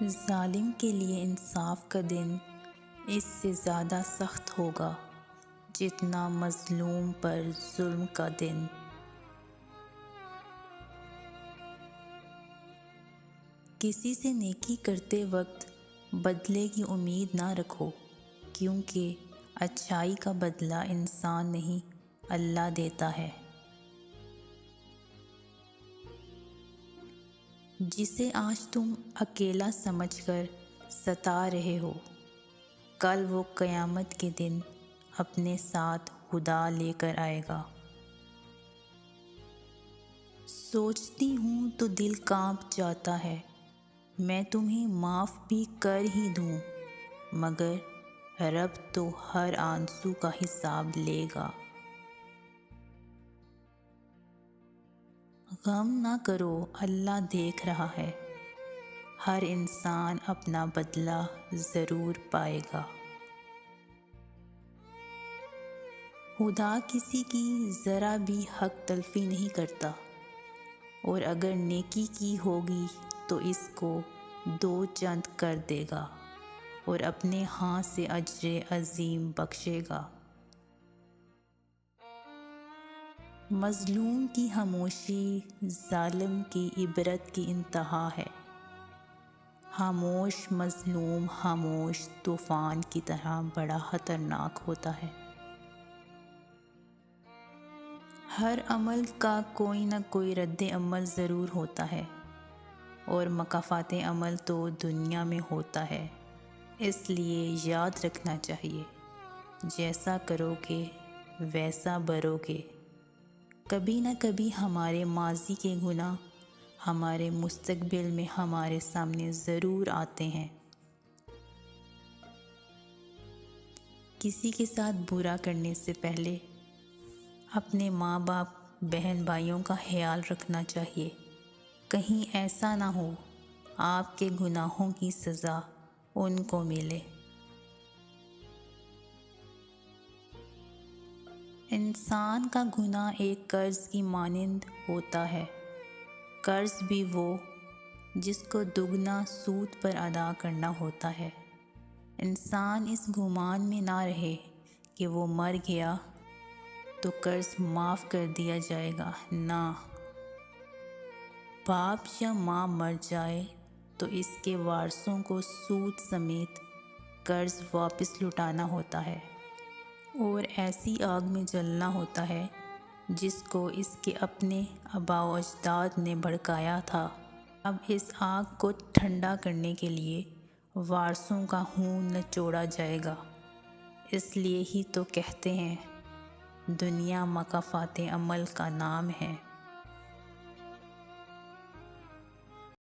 ظالم کے لیے انصاف کا دن اس سے زیادہ سخت ہوگا جتنا مظلوم پر ظلم کا دن۔ کسی سے نیکی کرتے وقت بدلے کی امید نہ رکھو، کیونکہ اچھائی کا بدلہ انسان نہیں اللہ دیتا ہے۔ جسے آج تم اکیلا سمجھ کر ستا رہے ہو، کل وہ قیامت کے دن اپنے ساتھ خدا لے کر آئے گا۔ سوچتی ہوں تو دل کانپ جاتا ہے، میں تمہیں معاف بھی کر ہی دوں، مگر رب تو ہر آنسو کا حساب لے گا۔ غم نہ کرو، اللہ دیکھ رہا ہے، ہر انسان اپنا بدلہ ضرور پائے گا۔ خدا کسی کی ذرا بھی حق تلفی نہیں کرتا، اور اگر نیکی کی ہوگی تو اس کو دو چند کر دے گا اور اپنے ہاتھ سے اجر عظیم بخشے گا۔ مظلوم کی خاموشی ظالم کی عبرت کی انتہا ہے۔ خاموش مظلوم خاموش طوفان کی طرح بڑا خطرناک ہوتا ہے۔ ہر عمل کا کوئی نہ کوئی رد عمل ضرور ہوتا ہے، اور مکافات عمل تو دنیا میں ہوتا ہے۔ اس لیے یاد رکھنا چاہیے، جیسا کرو گے ویسا بھرو گے۔ کبھی نہ کبھی ہمارے ماضی کے گناہ ہمارے مستقبل میں ہمارے سامنے ضرور آتے ہیں۔ کسی کے ساتھ برا کرنے سے پہلے اپنے ماں باپ بہن بھائیوں کا خیال رکھنا چاہیے، کہیں ایسا نہ ہو آپ کے گناہوں کی سزا ان کو ملے۔ انسان کا گناہ ایک قرض کی مانند ہوتا ہے، قرض بھی وہ جس کو دگنا سود پر ادا کرنا ہوتا ہے۔ انسان اس گمان میں نہ رہے کہ وہ مر گیا تو قرض معاف کر دیا جائے گا، نہ، باپ یا ماں مر جائے تو اس کے وارثوں کو سود سمیت قرض واپس لوٹانا ہوتا ہے، اور ایسی آگ میں جلنا ہوتا ہے جس کو اس کے اپنے آباء و اجداد نے بھڑکایا تھا۔ اب اس آگ کو ٹھنڈا کرنے کے لیے وارثوں کا خون نچوڑا جائے گا۔ اس لیے ہی تو کہتے ہیں دنیا مکافات عمل کا نام ہے۔